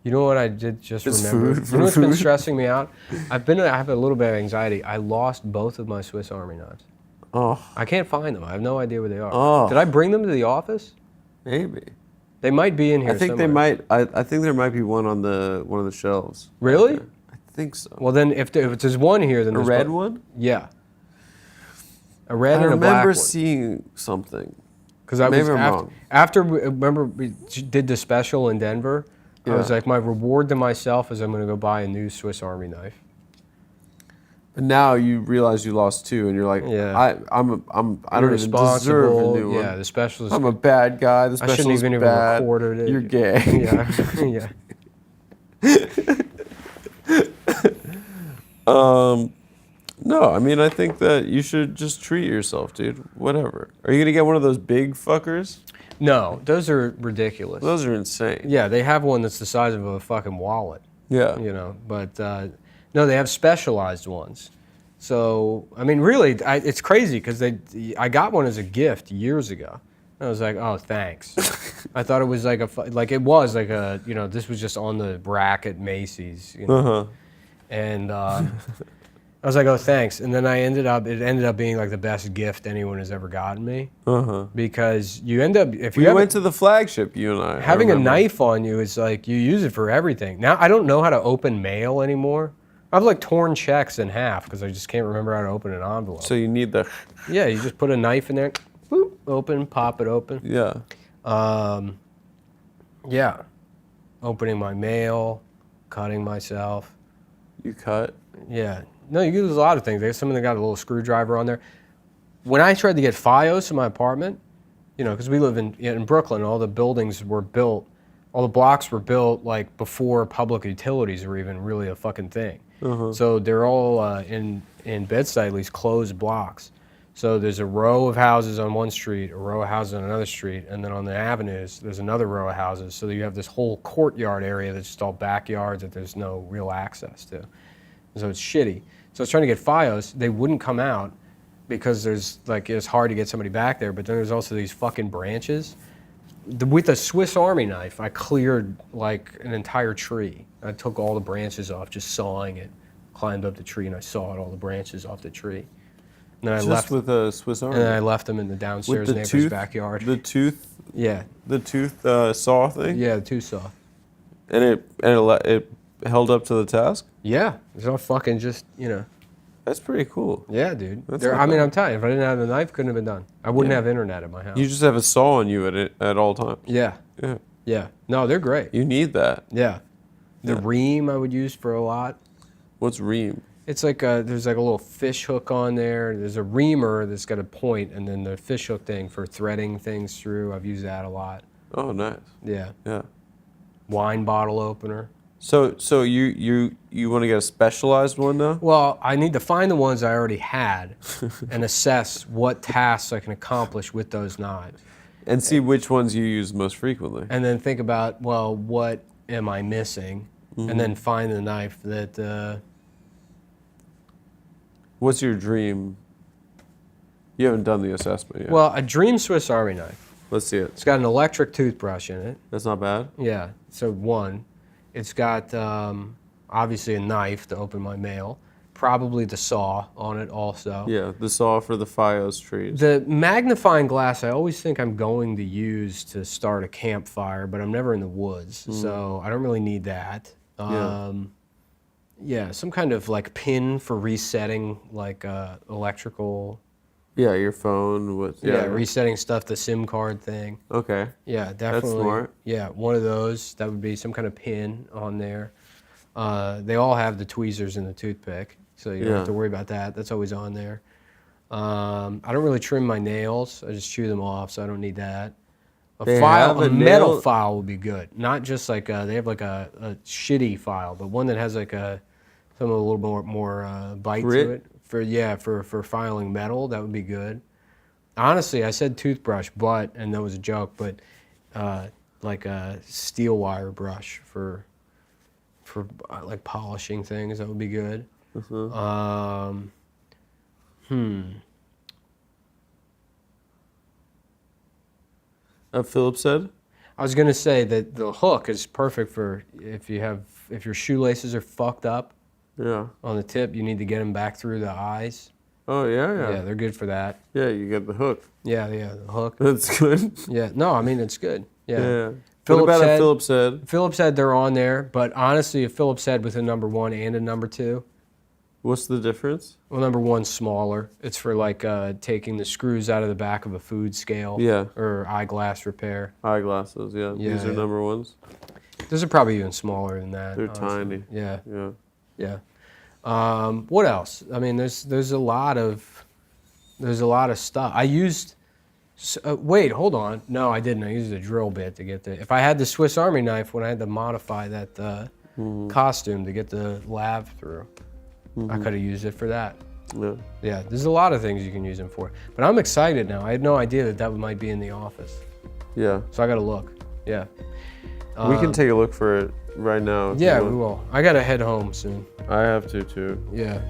You know what I did just It's remember? food You know what's been food. stressing me out? I have a little bit of anxiety. I lost both of my Swiss Army knives. Oh, I can't find them. I have no idea where they are. Oh. Did I bring them to the office? maybe. They might be in here I think somewhere. they might. I think there might be one on one of the shelves. Really? There. I think so. Well, then if there's one here, then A there's red one? Yeah. A red I and a black remember one. seeing something. Because I Maybe was I'm after, wrong. after remember we did the special in Denver. I was Yeah. like, my reward to myself is I'm going to go buy a new Swiss Army knife. But now you realize you lost two, and you're like, Yeah. I don't even deserve a new one. Yeah, the special is. I'm a bad guy. The I special shouldn't is even bad. recorded it. You're gay. Yeah, yeah. No, I mean, I think that you should just treat yourself, dude. Whatever. Are you gonna get one of those big fuckers? No, those are ridiculous. Those are insane. Yeah, they have one that's the size of a fucking wallet. Yeah. You know, but no, they have specialized ones. So I mean, really, it's crazy because I got one as a gift years ago. I was like, oh, thanks. I thought it was like this was just on the rack at Macy's. You know? Uh-huh. And I was like, oh, thanks. And then it ended up being like the best gift anyone has ever gotten me. Uh-huh. Because you end up, if We you went to the flagship, you and I. having a remember. knife on you is like, you use it for everything. Now, I don't know how to open mail anymore. I've like torn checks in half because I just can't remember how to open an envelope. So you need the. Yeah, you just put a knife in there, boop, open, pop it open. Yeah. Yeah. Opening my mail, cutting myself. You cut. Yeah. No, you can use a lot of things. There's some of them got a little screwdriver on there. When I tried to get FiOS in my apartment, you know, because we live in Brooklyn, all the buildings were built, all the blocks were built like before public utilities were even really a fucking thing. So they're all in Bed-Stuy, at least closed blocks. So there's a row of houses on one street, a row of houses on another street, and then on the avenues, there's another row of houses. So you have this whole courtyard area that's just all backyards that there's no real access to. So it's shitty. So I was trying to get FiOS. They wouldn't come out because it's hard to get somebody back there. But then there's also these fucking branches. With a Swiss Army knife, I cleared like an entire tree. I took all the branches off, just sawing it. Climbed up the tree and I sawed all the branches off the tree. And then I Just left with a Swiss Army. And then I left them in the downstairs with the neighbor's tooth, backyard. The tooth. Yeah. The tooth saw thing. Yeah, the tooth saw. And it held up to the task. Yeah, it's all fucking just, you know. That's pretty cool. Yeah, dude. That's I not mean, bad. I'm telling you, if I didn't have the knife, couldn't have been done. I wouldn't have internet at my house. You just have a saw on you at all times. Yeah. Yeah. Yeah. No, they're great. You need that. Yeah. The Yeah. ream I would use for a lot. What's ream? It's like there's like a little fish hook on there. There's a reamer that's got a point, and then the fish hook thing for threading things through. I've used that a lot. Oh, nice. Yeah. Yeah. Wine bottle opener. So you want to get a specialized one now? Well, I need to find the ones I already had and assess what tasks I can accomplish with those knives. And see which ones you use most frequently. And then think about, well, what am I missing? And then find the knife that... What's your dream? You haven't done the assessment yet. Well, a dream Swiss Army knife. Let's see it. It's got an electric toothbrush in it. That's not bad. Yeah, so one. It's got obviously a knife to open my mail. Probably the saw on it also. Yeah, the saw for the FiOS trees. The magnifying glass I always think I'm going to use to start a campfire, but I'm never in the woods, so I don't really need that. Yeah, some kind of like pin for resetting like electrical. Yeah, your phone. Yeah, resetting stuff, the SIM card thing. Okay. Yeah, definitely. That's smart. Yeah, one of those. That would be some kind of pin on there. They all have the tweezers and the toothpick, so you don't have to worry about that. That's always on there. I don't really trim my nails. I just chew them off, so I don't need that. A metal file would be good. Not just like they have like a shitty file, but one that has like a little more bite Grit? to it. For filing metal, that would be good. Honestly, I said toothbrush, and that was a joke, but like a steel wire brush for like polishing things, that would be good. Phillips said? I was gonna say that the hook is perfect for if your shoelaces are fucked up Yeah. on the tip. You need to get them back through the eyes. Oh yeah. Yeah, they're good for that. Yeah, you get the hook. Yeah, the hook. That's good. Yeah, no, I mean it's good. Yeah. Yeah. Phillips What about head, a Phillips head? Phillips head, they're on there, but honestly, a Phillips head with a number 1 and a number 2. What's the difference? Well, number 1's smaller. It's for like taking the screws out of the back of a food scale. Yeah. Or eyeglass repair. Eyeglasses, yeah. Yeah, These are yeah. number 1s. Those are probably even smaller than that. They're honestly. tiny. Yeah, Yeah. yeah. What else? I mean, there's a lot of stuff. I used. Wait, hold on. No, I didn't. I used a drill bit to get the. If I had the Swiss Army knife when I had to modify that costume to get the lav through, I could have used it for that. Yeah. Yeah, there's a lot of things you can use them for. But I'm excited now. I had no idea that might be in the office. Yeah. So I got to look. Yeah. We can take a look for it right now. if Yeah, you we want. will. I got to head home soon. I have to too. Yeah.